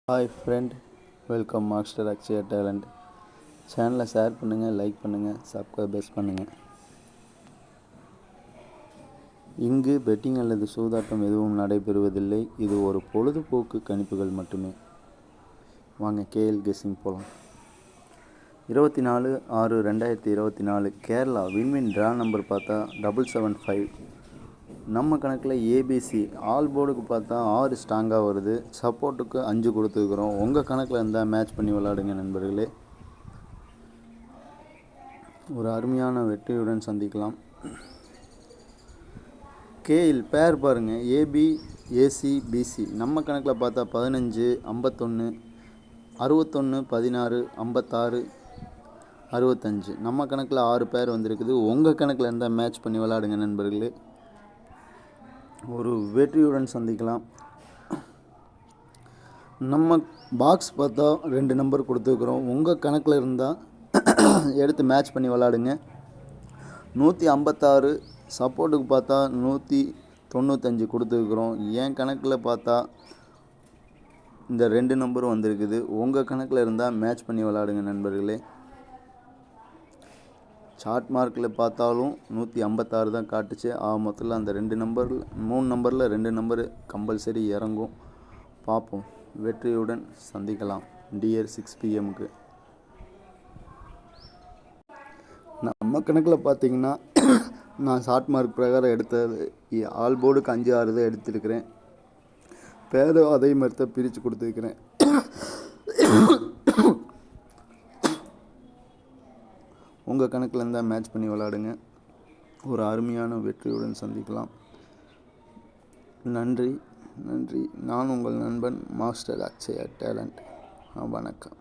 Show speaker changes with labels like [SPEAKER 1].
[SPEAKER 1] Hi friend, welcome master Akshaya talent. சேனலை share பண்ணுங்கள், like பண்ணுங்கள், சப்ஸ்கிரைபர்ஸ் பண்ணுங்கள். இங்கு பெட்டிங் அல்லது சூதாட்டம் எதுவும் நடைபெறுவதில்லை. இது ஒரு பொழுதுபோக்கு கணிப்புகள் மட்டுமே. வாங்க கேஎல் கெஸ்ஸிங் போகலாம். 24/6/2024 கேரளா வின்வின் ட்ரா நம்பர் பார்த்தா 775. நம்ம கணக்கில் ஏபிசி ஆல் போர்டுக்கு பார்த்தா 6 ஸ்ட்ராங்காக வருது. சப்போர்ட்டுக்கு 5 கொடுத்துருக்குறோம். உங்கள் கணக்கில் இருந்தால் மேட்ச் பண்ணி விளாடுங்க நண்பர்களே. ஒரு அருமையான வெற்றியுடன் சந்திக்கலாம். கேயில் பேர் பாருங்கள், ஏபி ஏசி பிசி. நம்ம கணக்கில் பார்த்தா 15 51 61 16 56 65. நம்ம கணக்கில் 6 பேர் வந்திருக்குது. உங்கள் கணக்கில் இருந்தால் மேட்ச் பண்ணி விளாடுங்க நண்பர்களே. ஒரு வெற்றியுடன் சந்திக்கலாம். நம்ம பாக்ஸ் பார்த்தா 2 நம்பர் கொடுத்துருக்குறோம். உங்கள் கணக்கில் இருந்தால் எடுத்து மேட்ச் பண்ணி விளாடுங்க. 156 சப்போர்ட்டுக்கு பார்த்தா 195 கொடுத்துருக்குறோம். என் கணக்கில் பார்த்தா இந்த 2 நம்பரும் வந்திருக்குது. உங்கள் கணக்கில் இருந்தால் மேட்ச் பண்ணி விளாடுங்க நண்பர்களே. சார்ட் மார்க்கில் பார்த்தாலும் 156 தான் காட்டுச்சு. மொத்தத்தில் அந்த 2 நம்பரில் 3 நம்பரில் 2 நம்பரு கம்பல்சரி இறங்கும். பார்ப்போம். வெற்றியுடன் சந்திக்கலாம் டியர் 6 PM. நம்ம கணக்கில் பார்த்தீங்கன்னா நான் ஷார்ட் மார்க் பிரகாரம் எடுத்தது ஆல் போர்டுக்கு 5 6 தான் எடுத்துருக்கிறேன். பேரும் அதே மாதிரி தான் பிரித்து கொடுத்துருக்கிறேன். உங்கள் கணக்கில் இருந்தால் மேட்ச் பண்ணி விளாடுங்க. ஒரு அருமையான வெற்றியுடன் சந்திக்கலாம். நன்றி. நான் உங்கள் நண்பன் மாஸ்டர் அக்ஷயா டேலண்ட். வணக்கம்.